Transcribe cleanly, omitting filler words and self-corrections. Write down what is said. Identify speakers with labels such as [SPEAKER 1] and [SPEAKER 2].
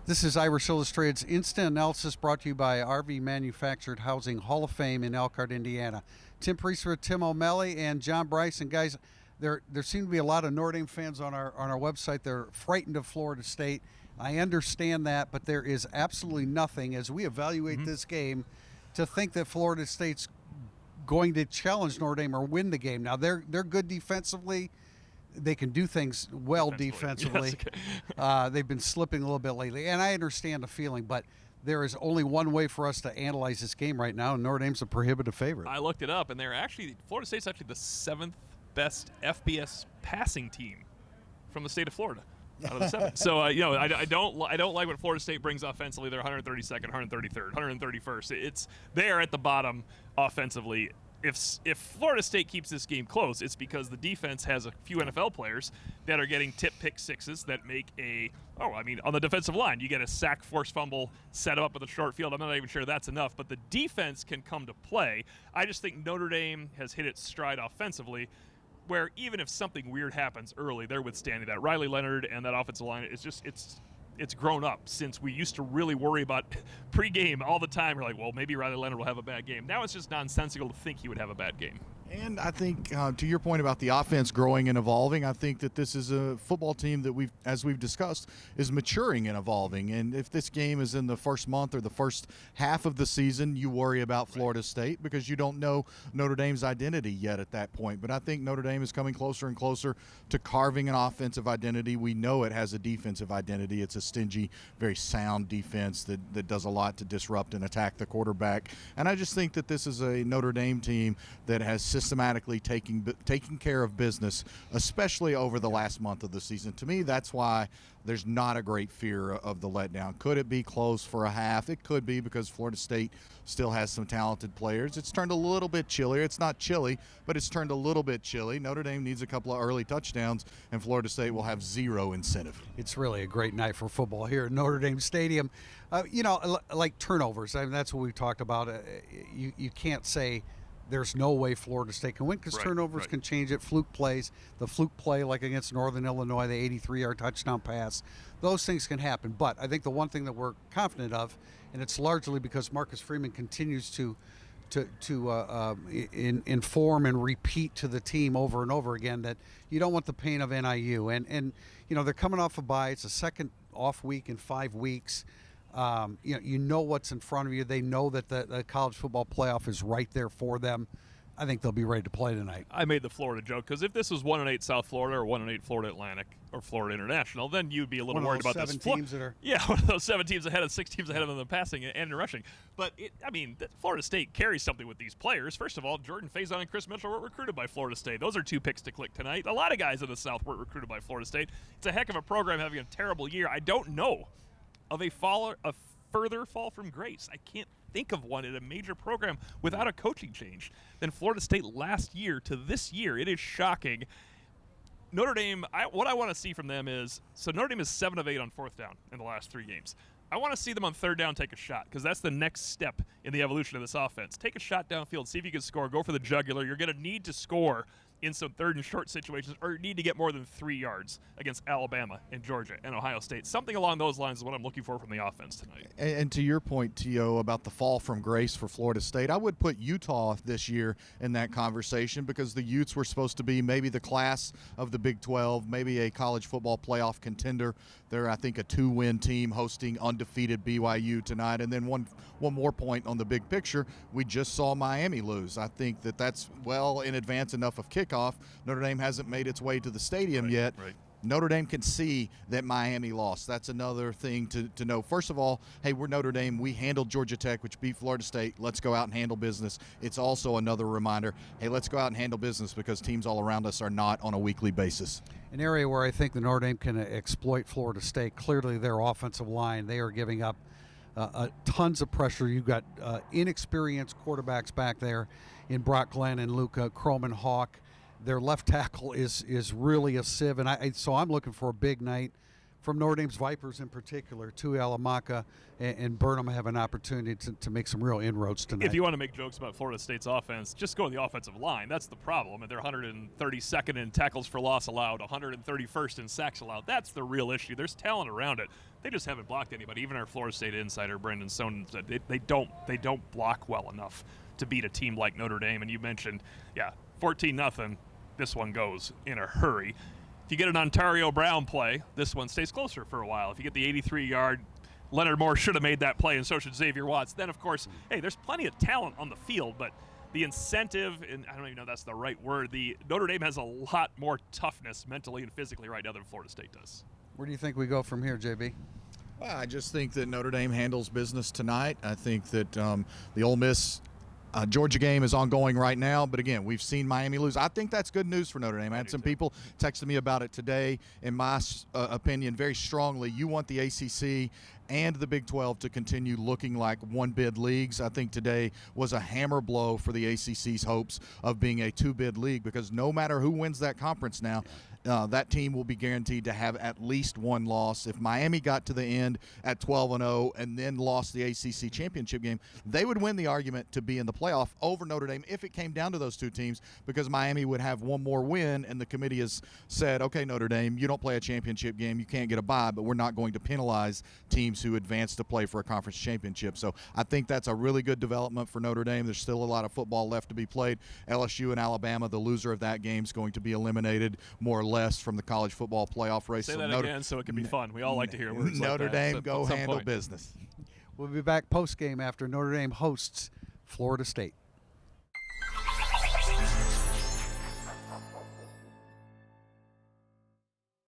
[SPEAKER 1] This is Irish Illustrated's Instant Analysis, brought to you by RV Manufactured Housing Hall of Fame in Elkhart, Indiana. Tim Prister, Tim O'Malley, and John Brice. And guys, there seem to be a lot of Notre Dame fans on our website. They're frightened of Florida State. I understand that, but there is absolutely nothing, as we evaluate this game, to think that Florida State's going to challenge Notre Dame or win the game. Now, they're good defensively. They can do things well defensively.
[SPEAKER 2] Yes.
[SPEAKER 1] They've been slipping a little bit lately, and I understand the feeling, but there is only one way for us to analyze this game right now, and Notre Dame's a prohibitive favorite.
[SPEAKER 2] I looked it up, and Florida State's actually the 7th best FBS passing team from the state of Florida out of the 7. So I don't like what Florida State brings offensively. They're 132nd, 133rd, 131st. It's they're at the bottom offensively. If Florida State keeps this game close, it's because the defense has a few NFL players that are getting tip pick sixes that make on the defensive line, you get a sack, forced fumble, set them up with a short field. I'm not even sure that's enough, but the defense can come to play. I just think Notre Dame has hit its stride offensively, where even if something weird happens early, they're withstanding that. Riley Leonard and that offensive line, it's grown up since we used to really worry about pregame all the time. We're like, well, maybe Riley Leonard will have a bad game. Now it's just nonsensical to think he would have a bad game.
[SPEAKER 3] And I think, to your point about the offense growing and evolving, I think that this is a football team that as we've discussed, is maturing and evolving. And if this game is in the first month or the first half of the season, you worry about Florida State because you don't know Notre Dame's identity yet at that point. But I think Notre Dame is coming closer and closer to carving an offensive identity. We know it has a defensive identity. It's a stingy, very sound defense that does a lot to disrupt and attack the quarterback. And I just think that this is a Notre Dame team that has systematically taking care of business, especially over the last month of the season. To me, that's why there's not a great fear of the letdown. Could it be close for a half? It could be, because Florida State still has some talented players. It's turned a little bit chillier. It's not chilly, but it's turned a little bit chilly. Notre Dame needs a couple of early touchdowns, and Florida State will have zero incentive.
[SPEAKER 1] It's really a great night for football here at Notre Dame Stadium. Like turnovers. I mean, that's what we talked about. You can't say there's no way Florida State can win, because turnovers can change it. Fluke plays, the fluke play like against Northern Illinois, the 83-yard touchdown pass, those things can happen. But I think the one thing that we're confident of, and it's largely because Marcus Freeman continues to inform and repeat to the team over and over again, that you don't want the pain of NIU. And they're coming off a bye. It's a second off week in 5 weeks. You know what's in front of you. They know that the college football playoff is right there for them. I think they'll be ready to play tonight.
[SPEAKER 2] I made the Florida joke, because if this was 1-8 South Florida or 1-8 Florida Atlantic or Florida International, then you'd be a little worried about this.
[SPEAKER 1] One
[SPEAKER 2] of those 7 teams ahead of 6 teams ahead of them in passing and in rushing. But Florida State carries something with these players. First of all, Jordan Faison and Chris Mitchell were recruited by Florida State. Those are 2 picks to click tonight. A lot of guys in the South were recruited by Florida State. It's a heck of a program having a terrible year. I don't know of a further fall from grace. I can't think of one in a major program without a coaching change than Florida State last year to this year. It is shocking. Notre Dame, what I want to see from them is, so Notre Dame is 7 of 8 on 4th down in the last 3 games. I want to see them on 3rd down take a shot, because that's the next step in the evolution of this offense. Take a shot downfield, see if you can score, go for the jugular. You're going to need to score in some 3rd and short situations, or need to get more than 3 yards against Alabama and Georgia and Ohio State. Something along those lines is what I'm looking for from the offense tonight.
[SPEAKER 3] And to your point, T.O., about the fall from grace for Florida State, I would put Utah this year in that conversation, because the Utes were supposed to be maybe the class of the Big 12, maybe a college football playoff contender. They're, I think, a 2-win team hosting undefeated BYU tonight. And then one more point on the big picture, we just saw Miami lose. I think that's well in advance enough of kickoff. Notre Dame hasn't made its way to the stadium yet.
[SPEAKER 2] Right.
[SPEAKER 3] Notre Dame can see that Miami lost. That's another thing to know. First of all, hey, we're Notre Dame. We handled Georgia Tech, which beat Florida State. Let's go out and handle business. It's also another reminder, hey, let's go out and handle business, because teams all around us are not on a weekly basis.
[SPEAKER 1] An area where I think the Notre Dame can exploit Florida State, clearly their offensive line. They are giving up tons of pressure. You've got inexperienced quarterbacks back there in Brock Glenn and Luca Croman-Hawk. Their left tackle is really a sieve, and so I'm looking for a big night from Notre Dame's Vipers in particular, to Alamaca and Burnham have an opportunity to make some real inroads tonight.
[SPEAKER 2] If you want to make jokes about Florida State's offense, just go to the offensive line. That's the problem. And they're 132nd in tackles for loss allowed, 131st in sacks allowed. That's the real issue. There's talent around it. They just haven't blocked anybody. Even our Florida State insider, Brendan Sohn, said they don't block well enough to beat a team like Notre Dame. And you mentioned, 14-0. This one goes in a hurry. If you get an Ontario Brown play, this one stays closer for a while. If you get the 83-yard, Leonard Moore should have made that play, and so should Xavier Watts. Then, of course, hey, there's plenty of talent on the field, but the incentive, and I don't even know if that's the right word, the Notre Dame has a lot more toughness mentally and physically right now than Florida State does.
[SPEAKER 1] Where do you think we go from here, JB?
[SPEAKER 3] Well, I just think that Notre Dame handles business tonight. I think that the Ole Miss Georgia game is ongoing right now, but again, we've seen Miami lose. I think that's good news for Notre Dame. I had some people texting me about it today. In my opinion, very strongly, you want the ACC and the Big 12 to continue looking like one-bid leagues. I think today was a hammer blow for the ACC's hopes of being a two-bid league, because no matter who wins that conference now, that team will be guaranteed to have at least one loss. If Miami got to the end at 12-0 and then lost the ACC championship game, they would win the argument to be in the playoff over Notre Dame if it came down to those two teams, because Miami would have one more win, and the committee has said, okay, Notre Dame, you don't play a championship game, you can't get a bye, but we're not going to penalize teams who advance to play for a conference championship. So I think that's a really good development for Notre Dame. There's still a lot of football left to be played. LSU and Alabama, the loser of that game is going to be eliminated more or less from the college football playoff race.
[SPEAKER 2] Say that again so it can be fun. We all like to hear words
[SPEAKER 3] Notre
[SPEAKER 2] like that.
[SPEAKER 3] Dame, go handle business.
[SPEAKER 1] We'll be back post-game after Notre Dame hosts Florida State.